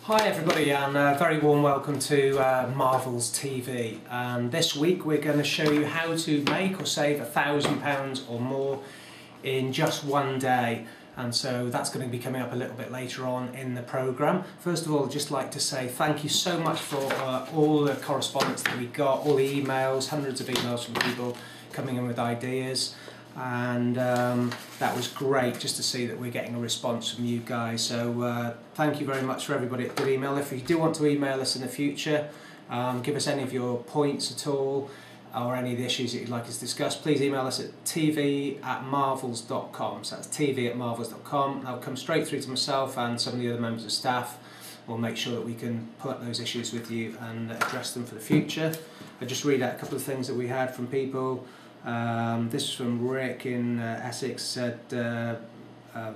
Hi everybody, and a very warm welcome to Marvell's TV. And this week we're going to show you how to make or save £1,000 or more in just one day. And so that's going to be coming up a little bit later on in the programme. First of all, I'd just like to say thank you so much for all the correspondence that we got, all the emails, hundreds of emails from people coming in with ideas. And that was great just to see that we're getting a response from you guys, so thank you very much for everybody that did email. If you do want to email us in the future, give us any of your points at all or any of the issues that you'd like us to discuss, please email us at tv@marvells.com. so that's tv@marvells.com. That'll come straight through to myself and some of the other members of staff. We'll make sure that we can pull up those issues with you and address them for the future. I'll just read out a couple of things that we had from people. This is from Rick in Essex, said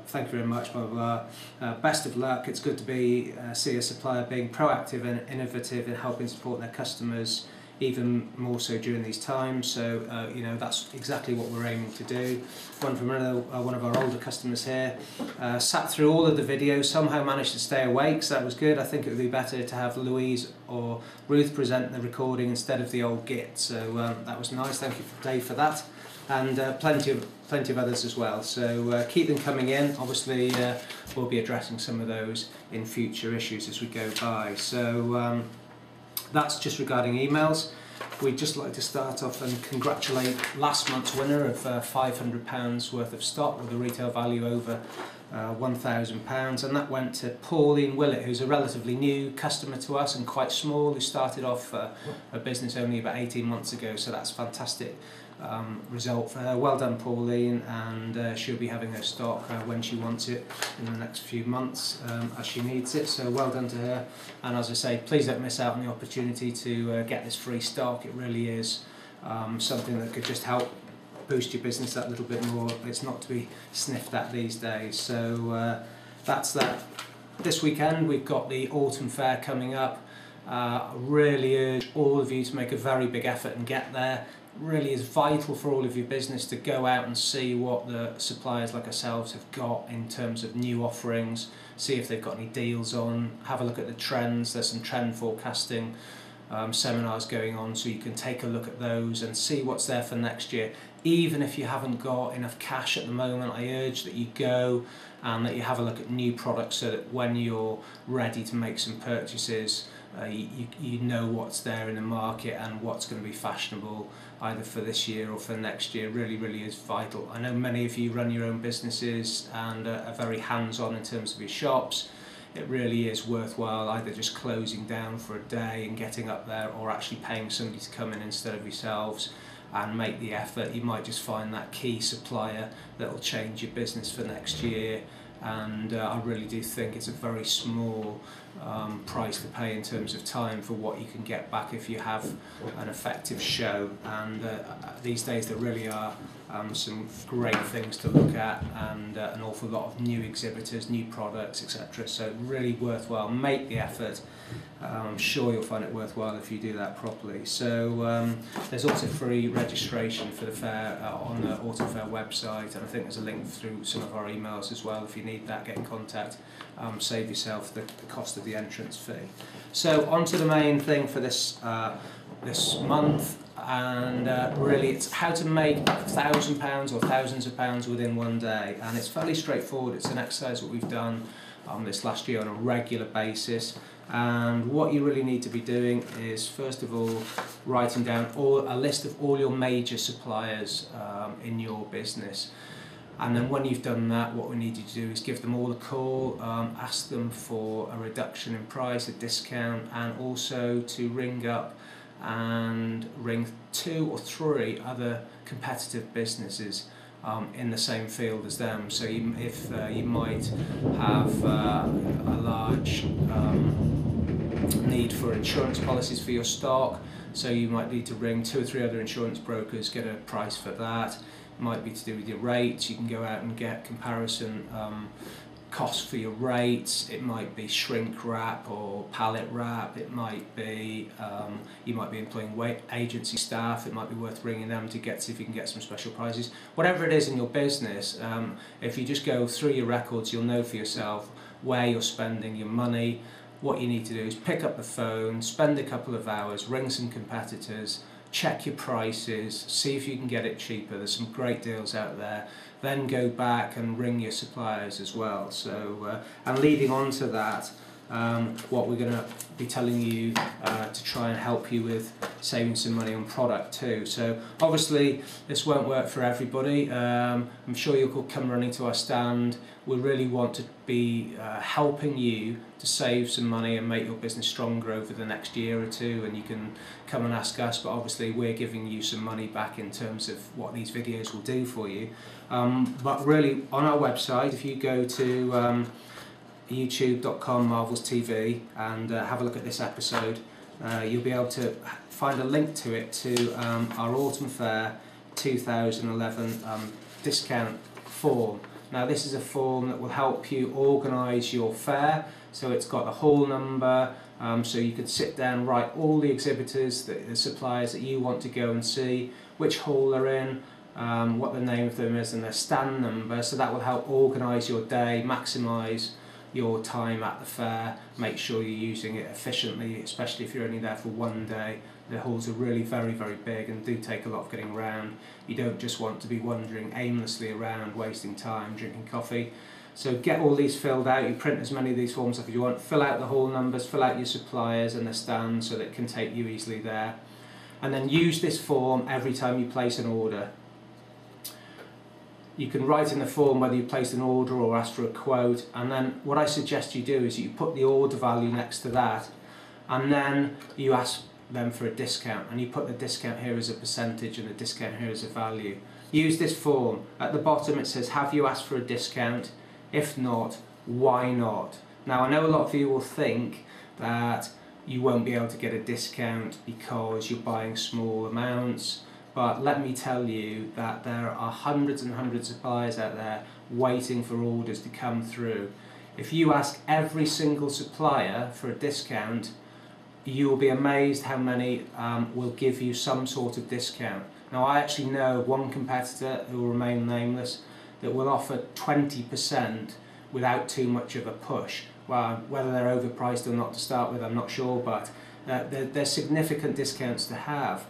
thank you very much, blah blah blah. Best of luck. It's good to see a supplier being proactive and innovative in helping support their customers, even more so during these times. So you know, that's exactly what we're aiming to do. One from one of our older customers here, sat through all of the videos, somehow managed to stay awake, so that was good. I think it would be better to have Louise or Ruth present the recording instead of the old git, so that was nice. Thank you Dave for that, and plenty of others as well, so keep them coming in. Obviously we'll be addressing some of those in future issues as we go by. So that's just regarding emails. We'd just like to start off and congratulate last month's winner of £500 worth of stock with a retail value over £1,000, and that went to Pauline Willett, who's a relatively new customer to us and quite small, who started off a business only about 18 months ago, so that's fantastic result for her. Well done, Pauline, and she'll be having her stock when she wants it in the next few months as she needs it, so well done to her. And as I say, please don't miss out on the opportunity to get this free stock. It really is something that could just help boost your business that little bit more. It's not to be sniffed at these days. So that's that. This weekend we've got the autumn fair coming up. I really urge all of you to make a very big effort and get there. It really is vital for all of your business to go out and see what the suppliers like ourselves have got in terms of new offerings, see if they've got any deals on, have a look at the trends. There's some trend forecasting seminars going on, so you can take a look at those and see what's there for next year. Even if you haven't got enough cash at the moment, I urge that you go and that you have a look at new products, so that when you're ready to make some purchases, you know what's there in the market and what's going to be fashionable either for this year or for next year. Really is vital. I know many of you run your own businesses and are very hands-on in terms of your shops. It really is worthwhile either just closing down for a day and getting up there, or actually paying somebody to come in instead of yourselves and make the effort. You might just find that key supplier that will change your business for next year, and I really do think it's a very small price to pay in terms of time for what you can get back if you have an effective show. And these days there really are some great things to look at, and an awful lot of new exhibitors, new products, etc. So really worthwhile. Make the effort. I'm sure you'll find it worthwhile if you do that properly. So there's also free registration for the fair on the Autumn Fair website, and I think there's a link through some of our emails as well. If you need that, get in contact. Save yourself the cost of the entrance fee. So on to the main thing for this month, and really it's how to make £1,000 or thousands of pounds within one day. And it's fairly straightforward. It's an exercise that we've done this last year on a regular basis. And what you really need to be doing is, first of all, writing down a list of all your major suppliers in your business. And then when you've done that, what we need you to do is give them all a call, ask them for a reduction in price, a discount, and also to ring up and ring 2 or 3 other competitive businesses in the same field as them. So if you might have a large need for insurance policies for your stock, so you might need to ring 2 or 3 other insurance brokers, get a price for that. It might be to do with your rates. You can go out and get comparison costs for your rates. It might be shrink wrap or pallet wrap. It might be you might be employing agency staff. It might be worth ringing them to see if you can get some special prices. Whatever it is in your business, if you just go through your records, you'll know for yourself where you're spending your money, what you need to do is pick up the phone, spend a couple of hours, ring some competitors, check your prices, see if you can get it cheaper. There's some great deals out there. Then go back and ring your suppliers as well. So, and leading on to that, what we're going to be telling you to try and help you with saving some money on product too. So obviously this won't work for everybody. I'm sure you'll come running to our stand. We really want to be helping you to save some money and make your business stronger over the next year or two, and you can come and ask us, but obviously we're giving you some money back in terms of what these videos will do for you. But really on our website, if you go to youtube.com Marvels TV and have a look at this episode, you'll be able to find a link to it to our Autumn Fair 2011 discount form. Now this is a form that will help you organise your fair, so it's got the hall number, so you could sit down, write all the exhibitors, the suppliers that you want to go and see, which hall they're in, what the name of them is and their stand number, so that will help organise your day, maximise your time at the fair, make sure you're using it efficiently, especially if you're only there for one day. The halls are really very, very big and do take a lot of getting around. You don't just want to be wandering aimlessly around, wasting time, drinking coffee. So get all these filled out, you print as many of these forms off as you want, fill out the hall numbers, fill out your suppliers and the stand so that it can take you easily there. And then use this form every time you place an order. You can write in the form whether you placed an order or ask for a quote, and then what I suggest you do is you put the order value next to that, and then you ask them for a discount, and you put the discount here as a percentage and the discount here as a value. Use this form. At the bottom it says, have you asked for a discount? If not, why not? Now I know a lot of you will think that you won't be able to get a discount because you're buying small amounts, but let me tell you that there are hundreds and hundreds of suppliers out there waiting for orders to come through. If you ask every single supplier for a discount, you will be amazed how many will give you some sort of discount. Now I actually know one competitor who will remain nameless that will offer 20% without too much of a push. Well, whether they're overpriced or not to start with, I'm not sure, but they're significant discounts to have.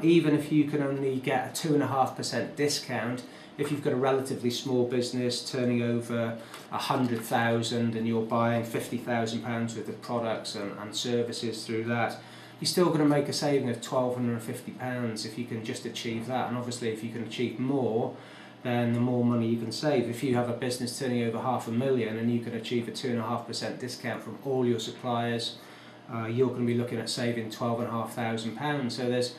Even if you can only get a 2.5% discount, if you've got a relatively small business turning over 100,000 and you're buying £50,000 worth of products and services through that, you're still going to make a saving of £1,250 if you can just achieve that. And obviously if you can achieve more, then the more money you can save. If you have a business turning over £500,000 and you can achieve a 2.5% discount from all your suppliers, you're going to be looking at saving £12,500. So there's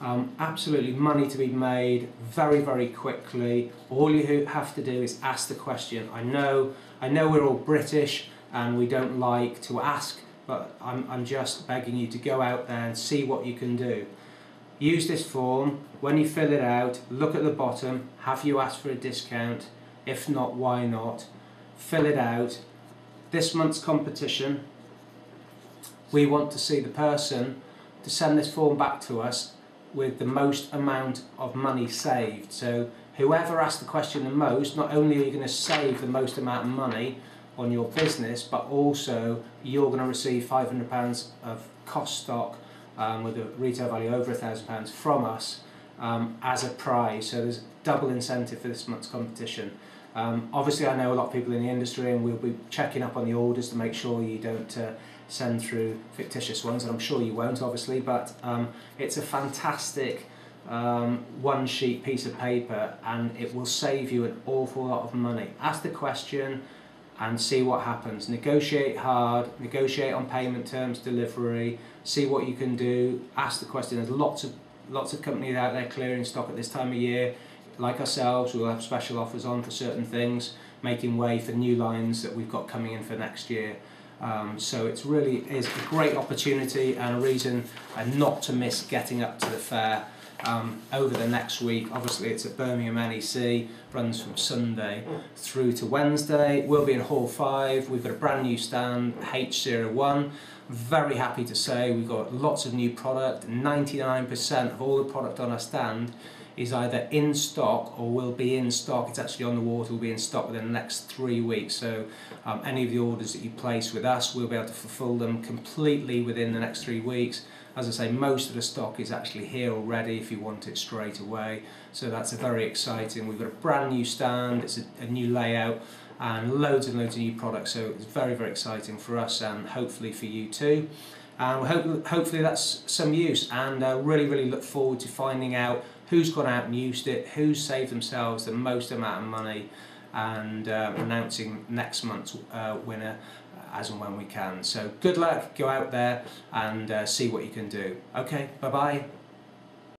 absolutely money to be made very, very quickly. All you have to do is ask the question. I know we're all British and we don't like to ask, but I'm just begging you to go out there and see what you can do. Use this form. When you fill it out, look at the bottom. Have you asked for a discount? If not, why not? Fill it out. This month's competition, we want to see the person to send this form back to us with the most amount of money saved. So whoever asks the question the most, not only are you going to save the most amount of money on your business, but also you're going to receive £500 of cost stock with a retail value over £1,000 from us as a prize. So there's double incentive for this month's competition. Obviously I know a lot of people in the industry and we'll be checking up on the orders to make sure you don't send through fictitious ones, and I'm sure you won't obviously, but it's a fantastic one sheet piece of paper and it will save you an awful lot of money. Ask the question and see what happens. Negotiate hard, negotiate on payment terms, delivery, see what you can do. Ask the question. There's lots of companies out there clearing stock at this time of year. Like ourselves, we'll have special offers on for certain things, making way for new lines that we've got coming in for next year. So it really is a great opportunity and a reason not to miss getting up to the fair over the next week. Obviously it's at Birmingham NEC, runs from Sunday through to Wednesday. We'll be in Hall 5, we've got a brand new stand, H01. Very happy to say we've got lots of new product. 99% of all the product on our stand is either in stock or will be in stock. It's actually on the water, will be in stock within the next 3 weeks. So any of the orders that you place with us, we'll be able to fulfill them completely within the next 3 weeks. As I say, most of the stock is actually here already if you want it straight away. So that's very exciting. We've got a brand new stand, it's a new layout, and loads and loads of new products. So it's very, very exciting for us and hopefully for you too. And hopefully that's some use, and really, really look forward to finding out who's gone out and used it, who's saved themselves the most amount of money, and announcing next month's winner as and when we can. So good luck, go out there and see what you can do. Okay, bye bye.